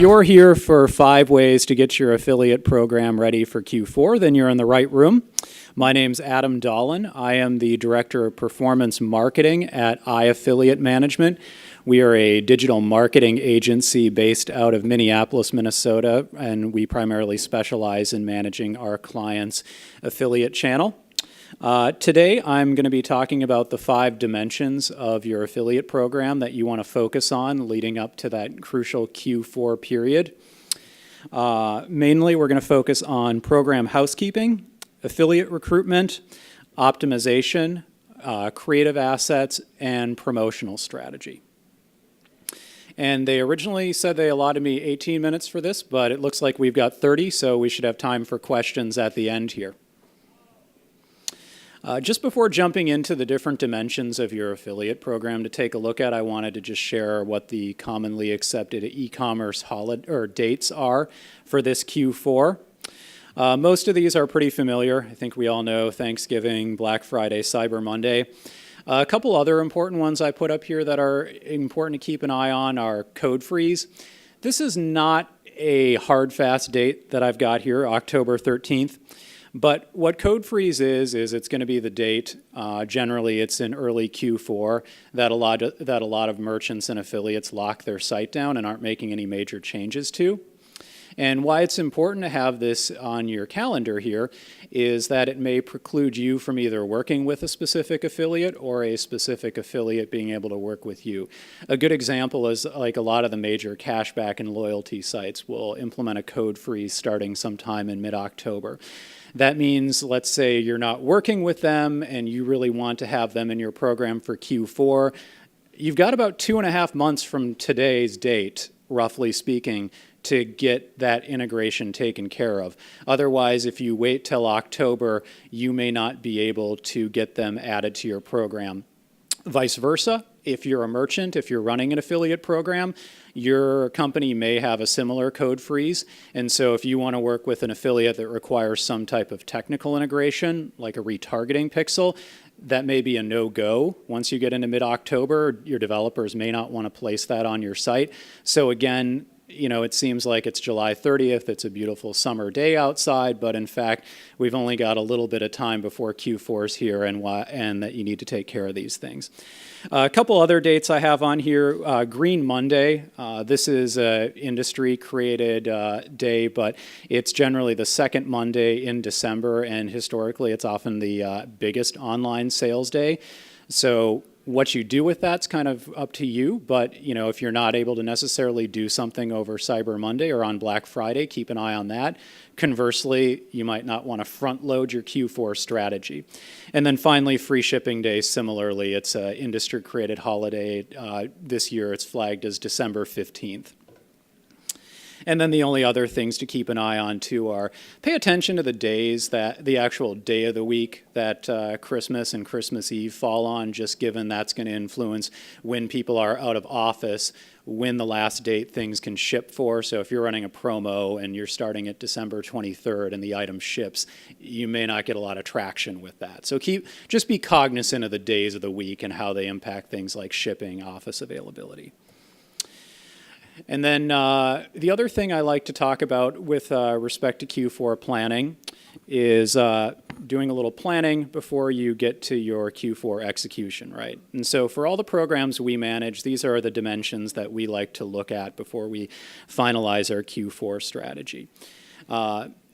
you're here for 5 ways to get your affiliate program ready for Q4, then you're in the right room. My name's Adam Dolan. I am the Director of Performance Marketing at iAffiliate Management. We are a digital marketing agency based out of Minneapolis, Minnesota, and we primarily specialize in managing our clients' affiliate channel. Today, I'm going to be talking about the 5 dimensions of your affiliate program that you want to focus on leading up to that crucial Q4 period. Mainly, we're going to focus on program housekeeping, affiliate recruitment, optimization, creative assets, and promotional strategy. And they originally said they allotted me 18 minutes for this, but it looks like we've got 30, so we should have time for questions at the end here. Just before jumping into the different dimensions of your affiliate program to take a look at, I wanted to just share what the commonly accepted e-commerce dates are for this Q4. Most of these are pretty familiar. I think we all know Thanksgiving, Black Friday, Cyber Monday. A couple other important ones I put up here that are important to keep an eye on are Code Freeze. This is not a hard, fast date that I've got here, October 13th. But what Code Freeze is it's going to be the date, generally it's in early Q4, that a lot of merchants and affiliates lock their site down and aren't making any major changes to. And why it's important to have this on your calendar here is that it may preclude you from either working with a specific affiliate or a specific affiliate being able to work with you. A good example is like a lot of the major cashback and loyalty sites will implement a code freeze starting sometime in mid-October. That means, let's say you're not working with them and you really want to have them in your program for Q4. You've got about 2.5 months from today's date, roughly speaking, to get that integration taken care of. Otherwise, if you wait till October, you may not be able to get them added to your program. Vice versa, if you're a merchant, if you're running an affiliate program, your company may have a similar code freeze. And so if you want to work with an affiliate that requires some type of technical integration, like a retargeting pixel, that may be a no-go. Once you get into mid-October, your developers may not want to place that on your site. So again, you know, it seems like it's July 30th, it's a beautiful summer day outside, but in fact, we've only got a little bit of time before Q4 is here and that you need to take care of these things. A couple other dates I have on here, Green Monday. This is an industry-created day, but it's generally the second Monday in December, and historically, it's often the biggest online sales day. So what you do with that's kind of up to you, but you know, if you're not able to necessarily do something over Cyber Monday or on Black Friday, keep an eye on that. Conversely, you might not want to front load your Q4 strategy. And then finally, Free Shipping Day, similarly, it's an industry-created holiday. This year it's flagged as December 15th. And then the only other things to keep an eye on too are pay attention to the days that the actual day of the week that Christmas and Christmas Eve fall on, just given that's going to influence when people are out of office, when the last date things can ship for. So if you're running a promo and you're starting at December 23rd and the item ships, you may not get a lot of traction with that. So just be cognizant of the days of the week and how they impact things like shipping, office availability. And then the other thing I like to talk about with respect to Q4 planning is doing a little planning before you get to your Q4 execution, right? And so for all the programs we manage, these are the dimensions that we like to look at before we finalize our Q4 strategy.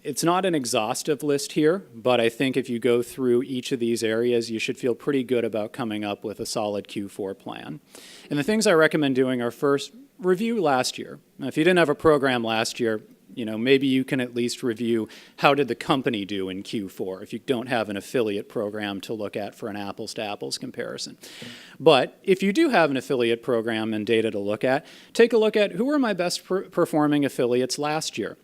It's not an exhaustive list here, but I think if you go through each of these areas, you should feel pretty good about coming up with a solid Q4 plan. And the things I recommend doing are first, review last year. Now, if you didn't have a program last year, you know, maybe you can at least review how did the company do in Q4 if you don't have an affiliate program to look at for an apples-to-apples comparison. But if you do have an affiliate program and data to look at, take a look at who were my best performing affiliates last year.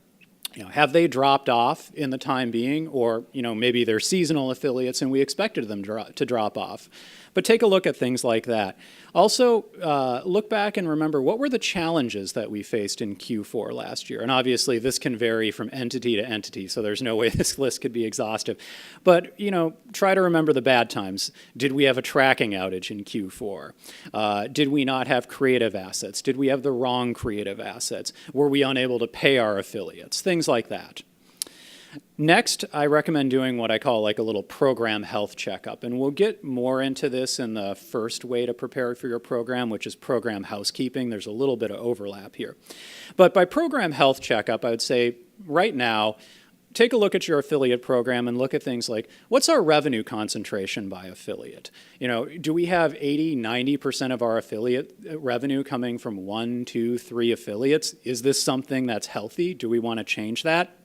You know, have they dropped off in the time being, or you know, maybe they're seasonal affiliates and we expected them to drop off. But take a look at things like that. Also, look back and remember, what were the challenges that we faced in Q4 last year? And obviously, this can vary from entity to entity, so there's no way this list could be exhaustive. But, try to remember the bad times. Did we have a tracking outage in Q4? Did we not have creative assets? Did we have the wrong creative assets? Were we unable to pay our affiliates? Things like that. Next, I recommend doing what I call like a little program health checkup, and we'll get more into this in the first way to prepare for your program, which is program housekeeping. There's a little bit of overlap here. But by program health checkup, I would say right now, take a look at your affiliate program and look at things like, what's our revenue concentration by affiliate? Do we have 80, 90% of our affiliate revenue coming from 1, 2, 3 affiliates? Is this something that's healthy? Do we want to change that?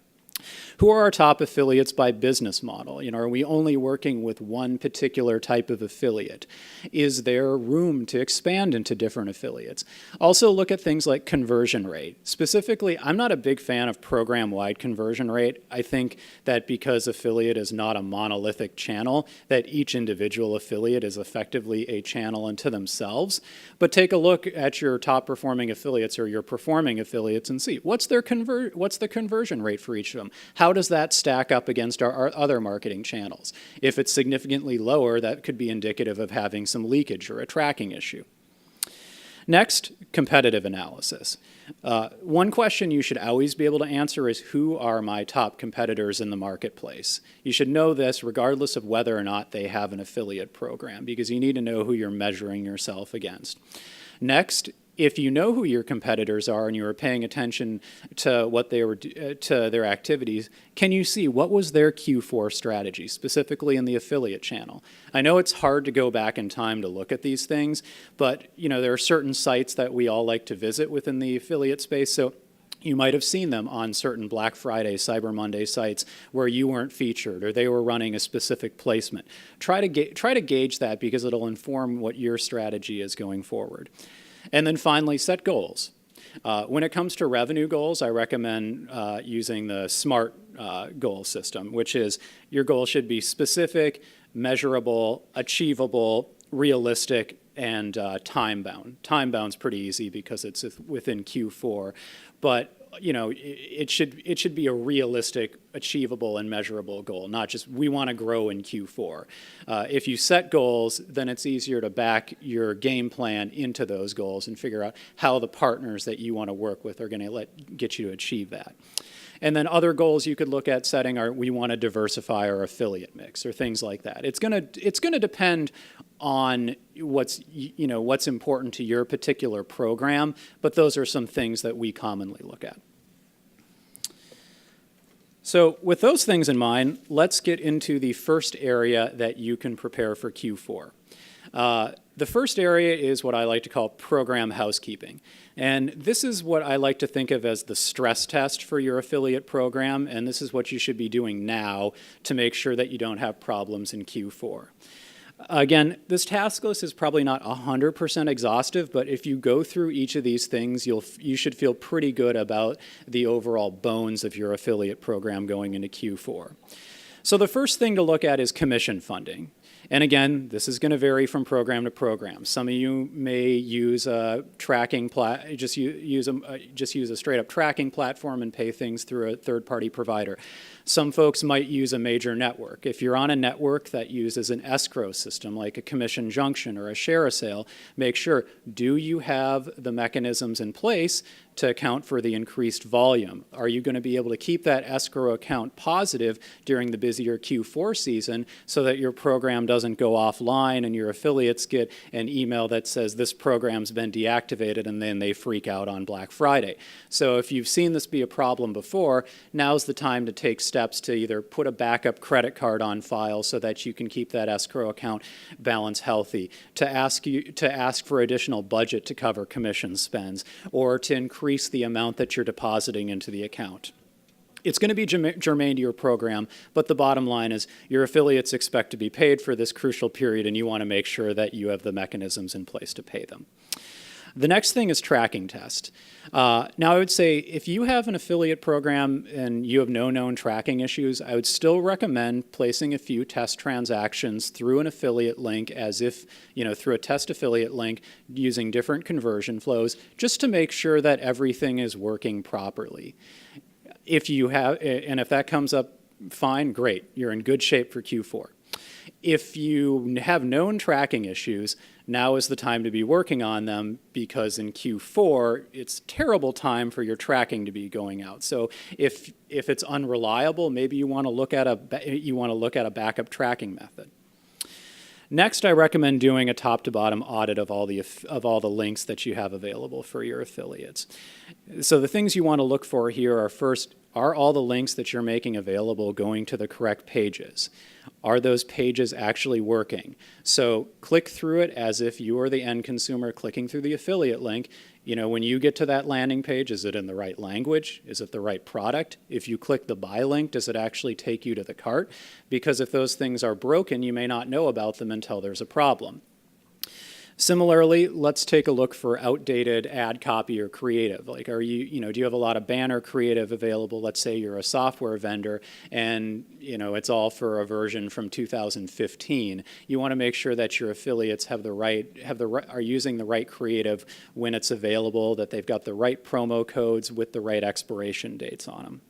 Who are our top affiliates by business model? Are we only working with one particular type of affiliate? Is there room to expand into different affiliates? Also look at things like conversion rate. Specifically, I'm not a big fan of program-wide conversion rate. I think that because affiliate is not a monolithic channel, that each individual affiliate is effectively a channel unto themselves. But take a look at your top performing affiliates or your performing affiliates and see what's the conversion rate for each of them. How does that stack up against our other marketing channels? If it's significantly lower, that could be indicative of having some leakage or a tracking issue. Next, competitive analysis. One question you should always be able to answer is, who are my top competitors in the marketplace? You should know this regardless of whether or not they have an affiliate program, because you need to know who you're measuring yourself against. Next, if you know who your competitors are and you are paying attention to what they were to their activities, can you see what was their Q4 strategy, specifically in the affiliate channel? I know it's hard to go back in time to look at these things, but there are certain sites that we all like to visit within the affiliate space. So you might have seen them on certain Black Friday, Cyber Monday sites where you weren't featured or they were running a specific placement. Try to gauge that, because it'll inform what your strategy is going forward. And then finally, set goals. When it comes to revenue goals, I recommend using the SMART goal system, which is your goal should be specific, measurable, achievable, realistic, and time-bound. Time-bound's pretty easy because it's within Q4, but it should be a realistic, achievable, and measurable goal, not just we want to grow in Q4. If you set goals, then it's easier to back your game plan into those goals and figure out how the partners that you want to work with are going to get you to achieve that. And then other goals you could look at setting are, we want to diversify our affiliate mix or things like that. It's going to depend on what's important to your particular program, but those are some things that we commonly look at. So with those things in mind, let's get into the first area that you can prepare for Q4. The first area is what I like to call program housekeeping. And this is what I like to think of as the stress test for your affiliate program, and this is what you should be doing now to make sure that you don't have problems in Q4. Again, this task list is probably not 100% exhaustive, but if you go through each of these things, you should feel pretty good about the overall bones of your affiliate program going into Q4. So the first thing to look at is commission funding. And again, this is going to vary from program to program. Some of you may use a tracking just use a straight up tracking platform and pay things through a third-party provider. Some folks might use a major network. If you're on a network that uses an escrow system like a commission junction or a ShareASale, make sure, do you have the mechanisms in place to account for the increased volume? Are you going to be able to keep that escrow account positive during the busier Q4 season so that your program doesn't go offline and your affiliates get an email that says this program's been deactivated and then they freak out on Black Friday? So if you've seen this be a problem before, now's the time to take steps to either put a backup credit card on file so that you can keep that escrow account balance healthy, to ask for additional budget to cover commission spends, or to increase the amount that you're depositing into the account. It's going to be germane to your program, but the bottom line is your affiliates expect to be paid for this crucial period, and you want to make sure that you have the mechanisms in place to pay them. The next thing is tracking test. Now, I would say if you have an affiliate program and you have no known tracking issues, I would still recommend placing a few test transactions through an affiliate link as if, through a test affiliate link using different conversion flows, just to make sure that everything is working properly. If you have, and if that comes up fine, great, you're in good shape for Q4. If you have known tracking issues, now is the time to be working on them, because in Q4, it's a terrible time for your tracking to be going out. So if it's unreliable, maybe you want to look at a backup tracking method. Next, I recommend doing a top-to-bottom audit of all the links that you have available for your affiliates. So the things you want to look for here are, first, are all the links that you're making available going to the correct pages? Are those pages actually working? So click through it as if you are the end consumer clicking through the affiliate link. When you get to that landing page, is it in the right language? Is it the right product? If you click the buy link, does it actually take you to the cart? Because if those things are broken, you may not know about them until there's a problem. Similarly, let's take a look for outdated ad copy or creative. Like, do you have a lot of banner creative available? Let's say you're a software vendor and, it's all for a version from 2015. You want to make sure that your affiliates are using the right creative when it's available, that they've got the right promo codes with the right expiration dates on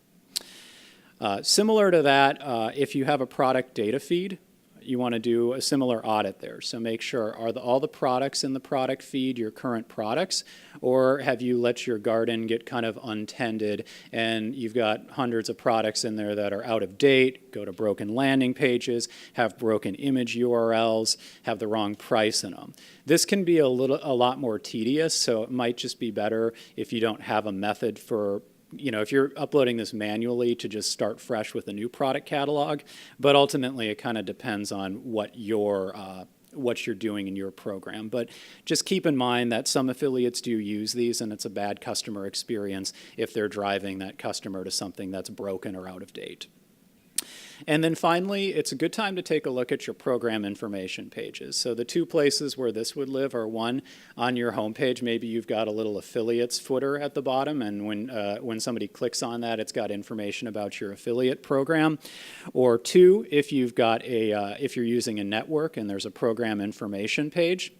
them. Similar to that, if you have a product data feed, you want to do a similar audit there. So make sure, are all the products in the product feed your current products, or have you let your garden get kind of untended and you've got hundreds of products in there that are out of date, go to broken landing pages, have broken image URLs, have the wrong price in them. This can be a lot more tedious, so it might just be better if you don't have a method for if you're uploading this manually, to just start fresh with a new product catalog. But ultimately, it kind of depends on what you're doing in your program. But just keep in mind that some affiliates do use these, and it's a bad customer experience if they're driving that customer to something that's broken or out of date. And then finally, it's a good time to take a look at your program information pages. So the two places where this would live are, one, on your homepage. Maybe you've got a little affiliates footer at the bottom, and when somebody clicks on that, it's got information about your affiliate program. Or two, if you're using a network and there's a program information page,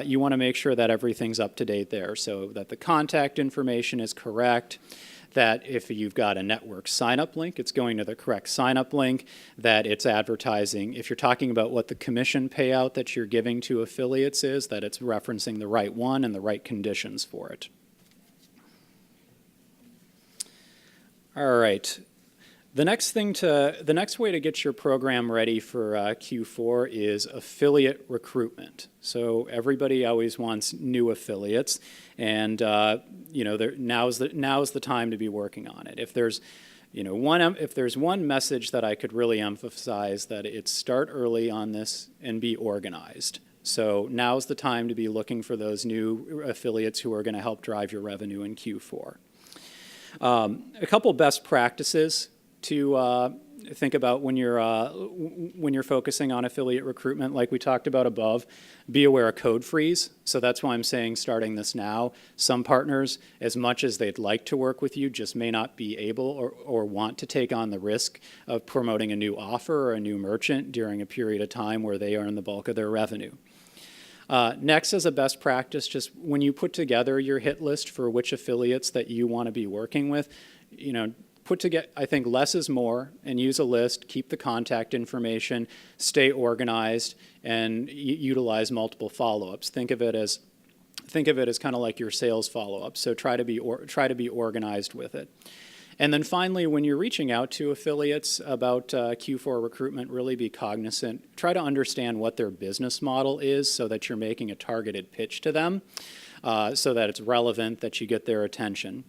you want to make sure that everything's up to date there, so that the contact information is correct, that if you've got a network sign-up link, it's going to the correct sign-up link, that it's advertising. If you're talking about what the commission payout that you're giving to affiliates is, that it's referencing the right one and the right conditions for it. All right. The next way to get your program ready for Q4 is affiliate recruitment. So everybody always wants new affiliates, and now's the time to be working on it. If there's one message that I could really emphasize, that it's start early on this and be organized. So now's the time to be looking for those new affiliates who are going to help drive your revenue in Q4. A couple best practices to think about when you're focusing on affiliate recruitment, like we talked about above. Be aware of code freeze. So that's why I'm saying starting this now. Some partners, as much as they'd like to work with you, just may not be able or want to take on the risk of promoting a new offer or a new merchant during a period of time where they earn the bulk of their revenue. Next, as a best practice, just when you put together your hit list for which affiliates that you want to be working with, I think less is more, and use a list, keep the contact information, stay organized, and utilize multiple follow-ups. Think of it as kind of like your sales follow-up. So try to be organized with it. And then finally, when you're reaching out to affiliates about Q4 recruitment, really be cognizant. Try to understand what their business model is so that you're making a targeted pitch to them, so that it's relevant, that you get their attention.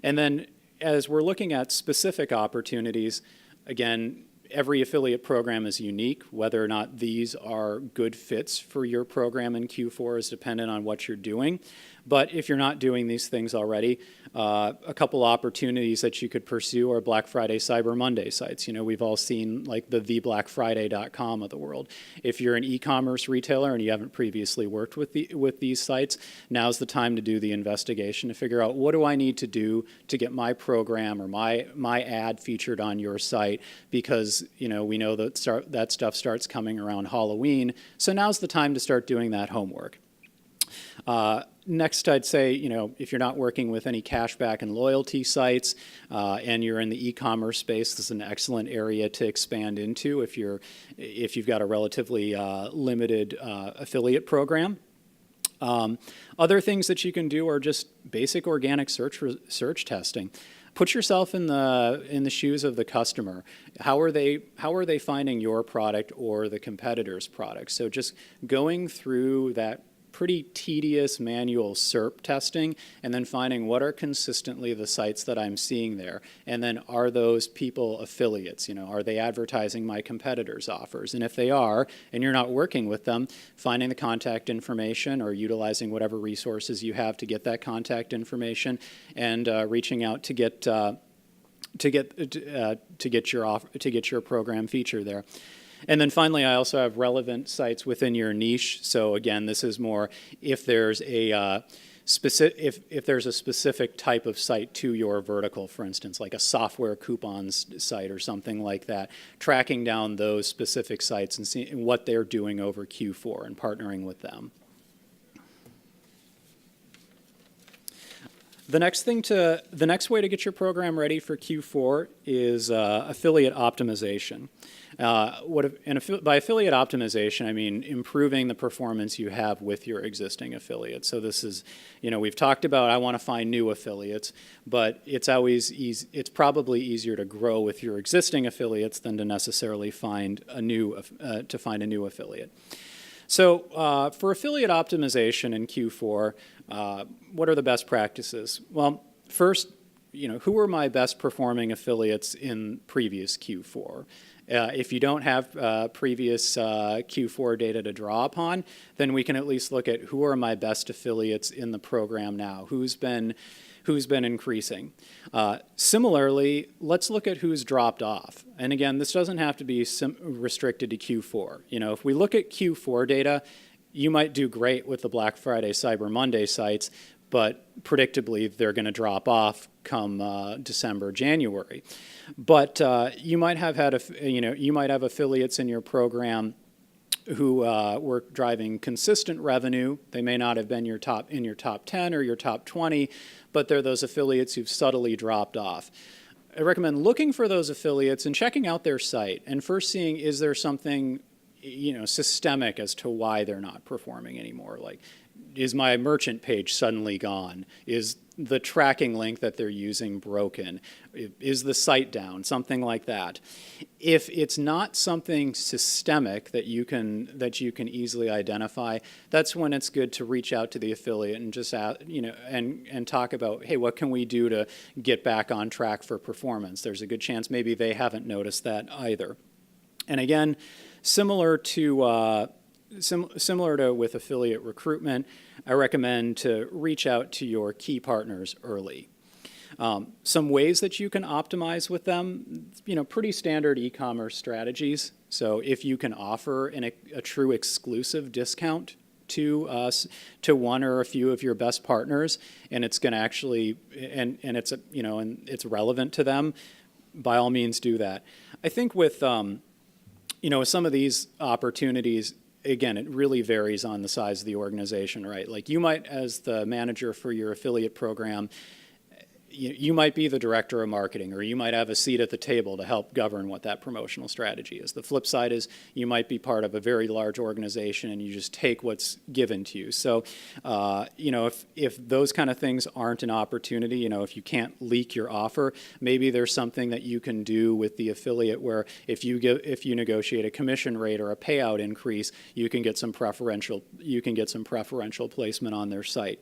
And then as we're looking at specific opportunities, again, every affiliate program is unique. Whether or not these are good fits for your program in Q4 is dependent on what you're doing. But if you're not doing these things already, a couple opportunities that you could pursue are Black Friday, Cyber Monday sites. You know, we've all seen like the theblackfriday.com of the world. If you're an e-commerce retailer and you haven't previously worked with these sites, now's the time to do the investigation to figure out, what do I need to do to get my program or my ad featured on your site? Because, you know, we know that that stuff starts coming around Halloween, so now's the time to start doing that homework. Next, I'd say, you know, if you're not working with any cashback and loyalty sites and you're in the e-commerce space, this is an excellent area to expand into if you've got a relatively limited affiliate program. Other things that you can do are just basic organic search testing. Put yourself in the shoes of the customer. How are they finding your product or the competitor's product? So just going through that pretty tedious manual SERP testing and then finding what are consistently the sites that I'm seeing there. And then are those people affiliates? You know, are they advertising my competitors' offers? And if they are, and you're not working with them, finding the contact information or utilizing whatever resources you have to get that contact information and reaching out to get your program feature there. And then finally, I also have relevant sites within your niche. So again, this is more if there's a specific type of site to your vertical, for instance, like a software coupons site or something like that, tracking down those specific sites and seeing what they're doing over Q4 and partnering with them. The next way to get your program ready for Q4 is affiliate optimization. By affiliate optimization, I mean improving the performance you have with your existing affiliates. So this is, you know, we've talked about I want to find new affiliates, but it's probably easier to grow with your existing affiliates than to necessarily find a new affiliate. So for affiliate optimization in Q4, what are the best practices? Well, first, you know, who are my best performing affiliates in previous Q4? If you don't have previous Q4 data to draw upon, then we can at least look at who are my best affiliates in the program now, who's been increasing. Similarly, let's look at who's dropped off. And again, this doesn't have to be restricted to Q4. You know, if we look at Q4 data, you might do great with the Black Friday, Cyber Monday sites, but predictably they're going to drop off come December, January. But you might have affiliates in your program who were driving consistent revenue. They may not have been in your top 10 or your top 20, but they're those affiliates who've subtly dropped off. I recommend looking for those affiliates and checking out their site and first seeing, is there something, you know, systemic as to why they're not performing anymore? Like, is my merchant page suddenly gone? Is the tracking link that they're using broken? Is the site down? Something like that. If it's not something systemic that you can easily identify, that's when it's good to reach out to the affiliate and just and talk about, hey, what can we do to get back on track for performance? There's a good chance maybe they haven't noticed that either. And again, similar to with affiliate recruitment, I recommend to reach out to your key partners early. Some ways that you can optimize with them, you know, pretty standard e-commerce strategies. So if you can offer a true exclusive discount to one or a few of your best partners, and it's going to actually and it's relevant to them, by all means do that. I think with some of these opportunities, again, it really varies on the size of the organization, right? Like you might, as the manager for your affiliate program, you might be the director of marketing, or you might have a seat at the table to help govern what that promotional strategy is. The flip side is you might be part of a very large organization and you just take what's given to you. So, if those kind of things aren't an opportunity, if you can't leak your offer, maybe there's something that you can do with the affiliate where if you negotiate a commission rate or a payout increase, you can get some preferential placement on their site.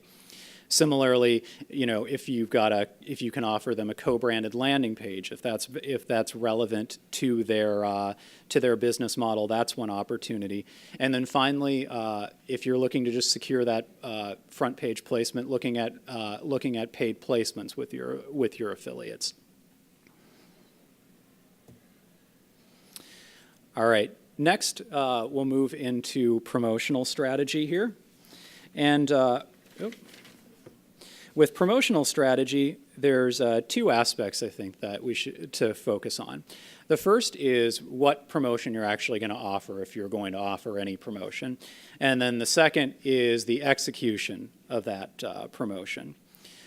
Similarly, if you can offer them a co-branded landing page, if that's relevant to their business model, that's one opportunity. And then finally, if you're looking to just secure that front page placement, looking at paid placements with your affiliates. All right. Next, we'll move into promotional strategy here, and. With promotional strategy, there's two aspects I think that we should to focus on. The first is what promotion you're actually going to offer if you're going to offer any promotion. And then the second is the execution of that promotion.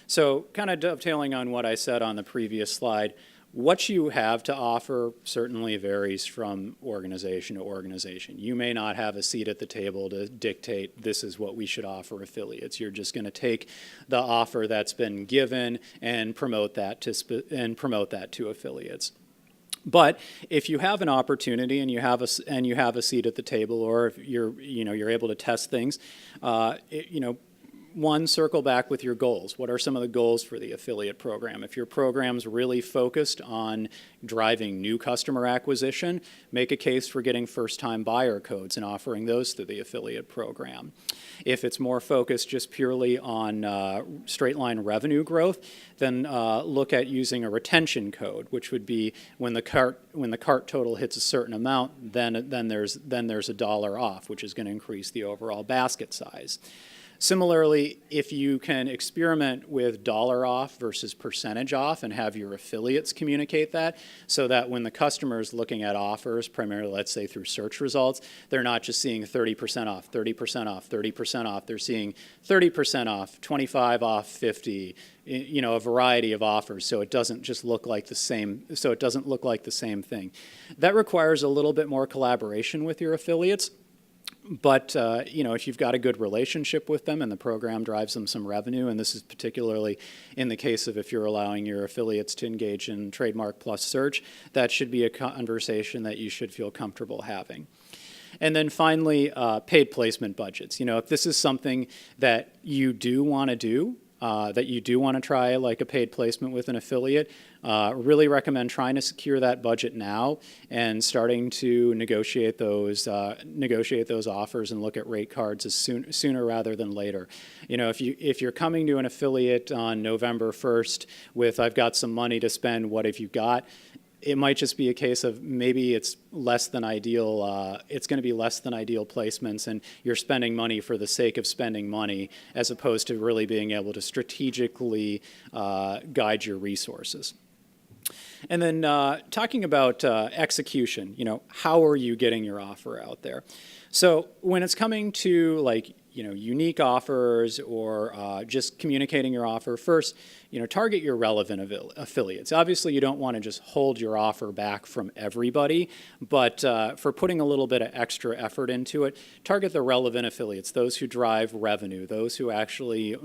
So kind of dovetailing on what I said on the previous slide, what you have to offer certainly varies from organization to organization. You may not have a seat at the table to dictate this is what we should offer affiliates. You're just going to take the offer that's been given and promote that to affiliates. But if you have an opportunity and you have a seat at the table, or if you're able to test things, one, circle back with your goals. What are some of the goals for the affiliate program? If your program's really focused on driving new customer acquisition, make a case for getting first-time buyer codes and offering those through the affiliate program. If it's more focused just purely on straight-line revenue growth, then look at using a retention code, which would be when the cart total hits a certain amount, then there's $1 off, which is going to increase the overall basket size. Similarly, if you can experiment with dollar off versus percentage off and have your affiliates communicate that, so that when the customer is looking at offers, primarily let's say through search results, they're not just seeing 30% off, 30% off, 30% off. They're seeing 30% off, 25 off, 50, a variety of offers, so it doesn't just look like the same. So it doesn't look like the same thing. That requires a little bit more collaboration with your affiliates. But, if you've got a good relationship with them and the program drives them some revenue, and this is particularly in the case of if you're allowing your affiliates to engage in Trademark Plus search, that should be a conversation that you should feel comfortable having. And then finally, paid placement budgets. If this is something that you do want to do, that you do want to try like a paid placement with an affiliate, really recommend trying to secure that budget now and starting to negotiate those offers and look at rate cards sooner rather than later. If you're coming to an affiliate on November 1st with I've got some money to spend, what have you got? It might just be a case of maybe it's less than ideal. It's going to be less than ideal placements, and you're spending money for the sake of spending money, as opposed to really being able to strategically guide your resources. And then talking about execution, how are you getting your offer out there? So when it's coming to unique offers or just communicating your offer, first, target your relevant affiliates. Obviously, you don't want to just hold your offer back from everybody, but for putting a little bit of extra effort into it, target the relevant affiliates, those who drive revenue, those who actually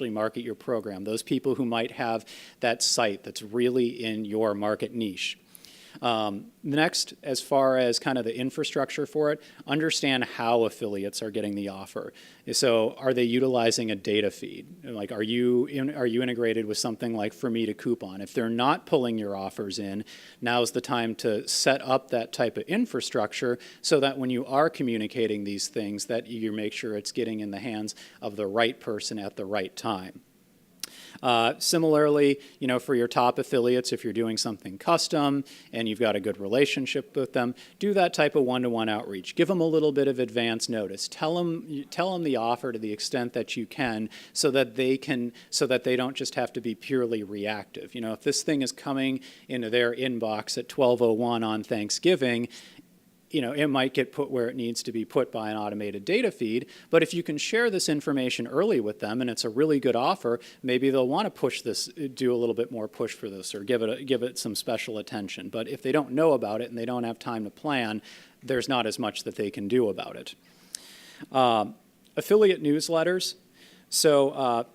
market your program, those people who might have that site that's really in your market niche. Next, as far as kind of the infrastructure for it, understand how affiliates are getting the offer. So are they utilizing a data feed? Like, are you integrated with something like For Me to Coupon? If they're not pulling your offers in, now's the time to set up that type of infrastructure so that when you are communicating these things, that you make sure it's getting in the hands of the right person at the right time. Similarly, for your top affiliates, if you're doing something custom and you've got a good relationship with them, do that type of one-to-one outreach. Give them a little bit of advance notice. Tell them the offer to the extent that you can, so that they don't just have to be purely reactive. If this thing is coming into their inbox at 12:01 on Thanksgiving, it might get put where it needs to be put by an automated data feed, but if you can share this information early with them and it's a really good offer, maybe they'll want to do a little bit more push for this, or give it some special attention. But if they don't know about it and they don't have time to plan, there's not as much that they can do about it. Affiliate newsletters. So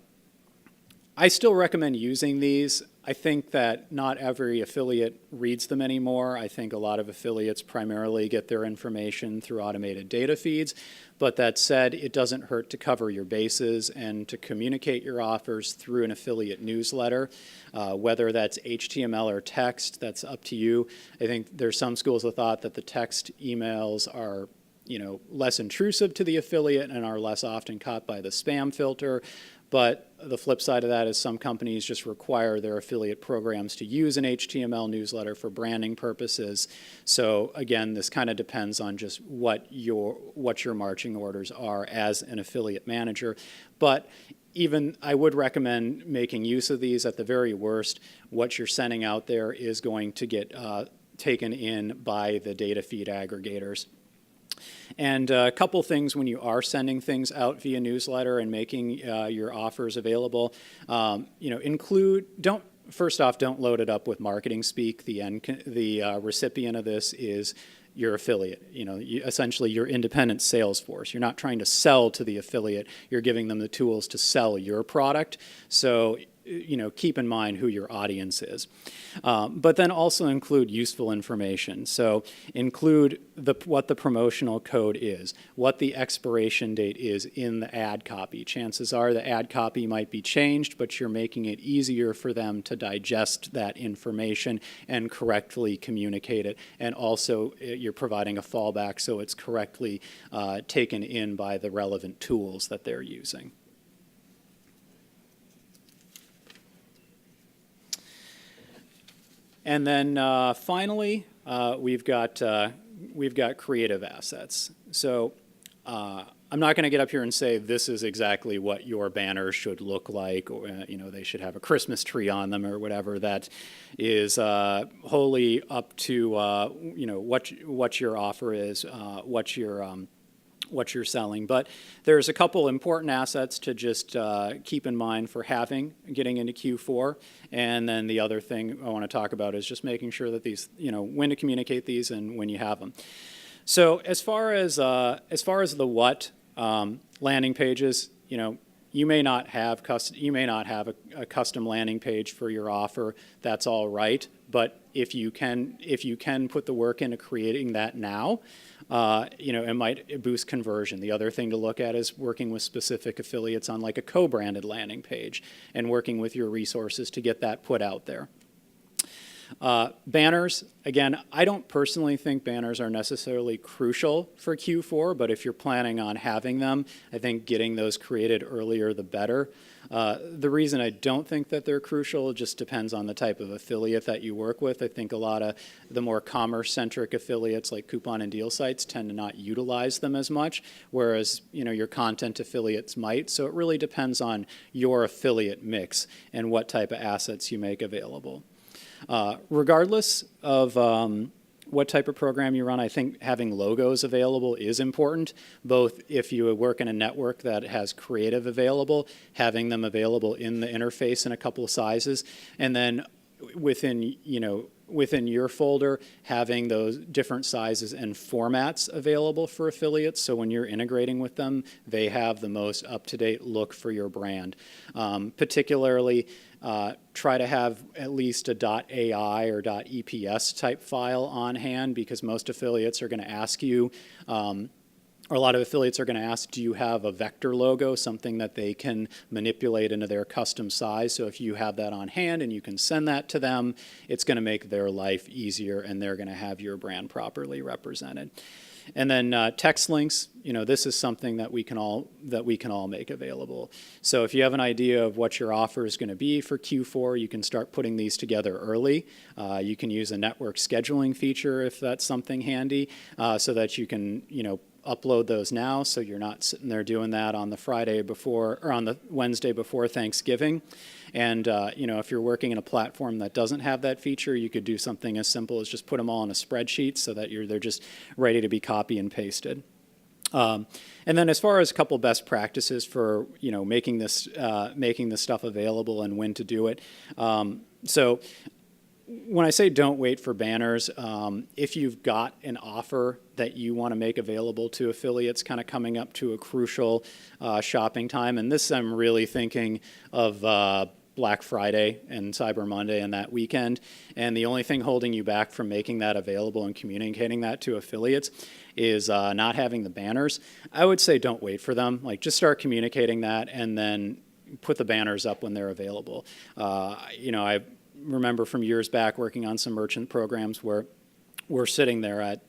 I still recommend using these. I think that not every affiliate reads them anymore. I think a lot of affiliates primarily get their information through automated data feeds. But that said, it doesn't hurt to cover your bases and to communicate your offers through an affiliate newsletter, whether that's HTML or text, that's up to you. I think there's some schools of thought that the text emails are less intrusive to the affiliate and are less often caught by the spam filter. But the flip side of that is some companies just require their affiliate programs to use an HTML newsletter for branding purposes. So again, this kind of depends on just what your marching orders are as an affiliate manager. But even I would recommend making use of these. At the very worst, what you're sending out there is going to get taken in by the data feed aggregators. And a couple things when you are sending things out via newsletter and making your offers available, first off, don't load it up with marketing speak. The recipient of this is your affiliate, essentially your independent sales force. You're not trying to sell to the affiliate. You're giving them the tools to sell your product. So keep in mind who your audience is. But then also include useful information. So include what the promotional code is, what the expiration date is in the ad copy. Chances are the ad copy might be changed, but you're making it easier for them to digest that information and correctly communicate it. And also you're providing a fallback so it's correctly taken in by the relevant tools that they're using. And then finally, we've got creative assets. So I'm not going to get up here and say this is exactly what your banners should look like, or they should have a Christmas tree on them or whatever. That is wholly up to what your offer is, what you're selling. But there's a couple important assets to just keep in mind for getting into Q4. And then the other thing I want to talk about is just making sure that these, when to communicate these and when you have them. So as far as the what landing pages, you may not have a custom landing page for your offer. That's all right. But if you can put the work into creating that now, it might boost conversion. The other thing to look at is working with specific affiliates on like a co-branded landing page and working with your resources to get that put out there. Banners, again, I don't personally think banners are necessarily crucial for Q4, but if you're planning on having them, I think getting those created earlier the better. The reason I don't think that they're crucial just depends on the type of affiliate that you work with. I think a lot of the more commerce-centric affiliates like coupon and deal sites tend to not utilize them as much, whereas your content affiliates might. So it really depends on your affiliate mix and what type of assets you make available. Regardless of what type of program you run, I think having logos available is important, both if you work in a network that has creative available, having them available in the interface in a couple of sizes, and then within your folder, having those different sizes and formats available for affiliates, so when you're integrating with them, they have the most up-to-date look for your brand. Particularly, try to have at least a .ai or .eps type file on hand, because most affiliates are going to ask you, or a lot of affiliates are going to ask, do you have a vector logo, something that they can manipulate into their custom size? So if you have that on hand and you can send that to them, it's going to make their life easier and they're going to have your brand properly represented. And then text links, this is something that we can all make available. So if you have an idea of what your offer is going to be for Q4, you can start putting these together early. You can use a network scheduling feature if that's something handy, so that you can upload those now, so you're not sitting there doing that on the Friday before or on the Wednesday before Thanksgiving. And if you're working in a platform that doesn't have that feature, you could do something as simple as just put them all in a spreadsheet so that they're just ready to be copy and pasted. And then as far as a couple best practices for making this stuff available and when to do it. So when I say don't wait for banners, if you've got an offer that you want to make available to affiliates kind of coming up to a crucial shopping time, and this I'm really thinking of Black Friday and Cyber Monday and that weekend. And the only thing holding you back from making that available and communicating that to affiliates is not having the banners. I would say don't wait for them. Like, just start communicating that and then put the banners up when they're available. I remember from years back working on some merchant programs where we're sitting there at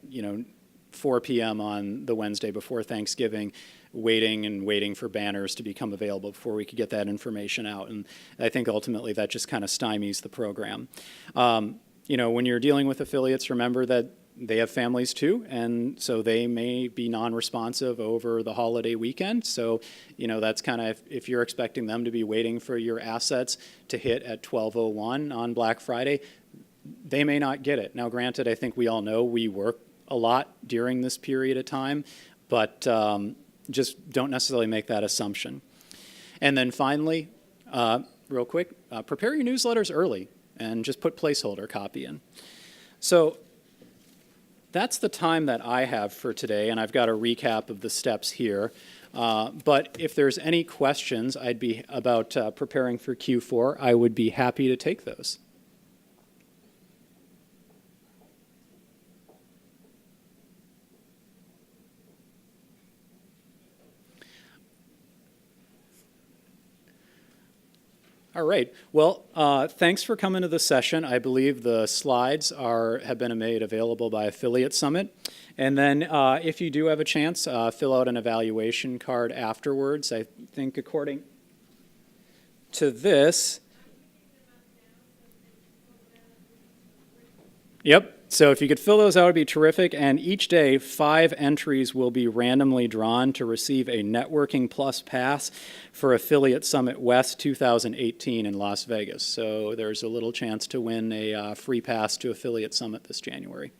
4 p.m. on the Wednesday before Thanksgiving, waiting for banners to become available before we could get that information out. And I think ultimately that just kind of stymies the program. When you're dealing with affiliates, remember that they have families too, and so they may be non-responsive over the holiday weekend. So, that's kind of, if you're expecting them to be waiting for your assets to hit at 12:01 on Black Friday, they may not get it. Now, granted, I think we all know we work a lot during this period of time, but just don't necessarily make that assumption. And then finally, real quick, prepare your newsletters early and just put placeholder copy in. So that's the time that I have for today, and I've got a recap of the steps here. But if there's any questions about preparing for Q4, I would be happy to take those. All right. Well, thanks for coming to the session. I believe the slides have been made available by Affiliate Summit. And then if you do have a chance, fill out an evaluation card afterwards. I think according to this. Yep. So if you could fill those out, it would be terrific. And each day, 5 entries will be randomly drawn to receive a Networking Plus pass for Affiliate Summit West 2018 in Las Vegas. So there's a little chance to win a free pass to Affiliate Summit this January.